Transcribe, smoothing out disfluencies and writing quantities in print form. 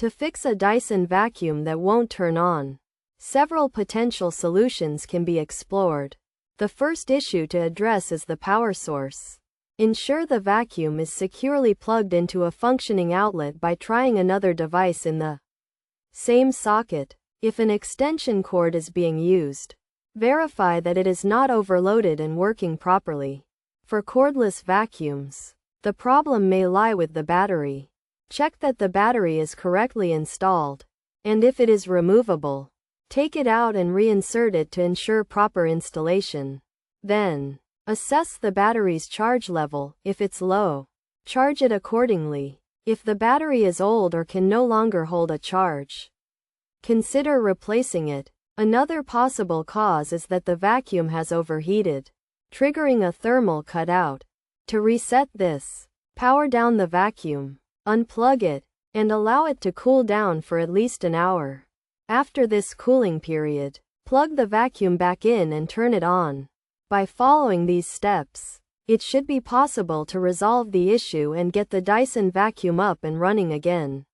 To fix a Dyson vacuum that won't turn on, several potential solutions can be explored. The first issue to address is the power source. Ensure the vacuum is securely plugged into a functioning outlet by trying another device in the same socket. If an extension cord is being used, verify that it is not overloaded and working properly. For cordless vacuums, the problem may lie with the battery. Check that the battery is correctly installed, and if it is removable, take it out and reinsert it to ensure proper installation. Then, assess the battery's charge level. If it's low, charge it accordingly. If the battery is old or can no longer hold a charge, consider replacing it. Another possible cause is that the vacuum has overheated, triggering a thermal cutout. To reset this, power down the vacuum, unplug it, and allow it to cool down for at least an hour. After this cooling period, plug the vacuum back in and turn it on. By following these steps, it should be possible to resolve the issue and get the Dyson vacuum up and running again.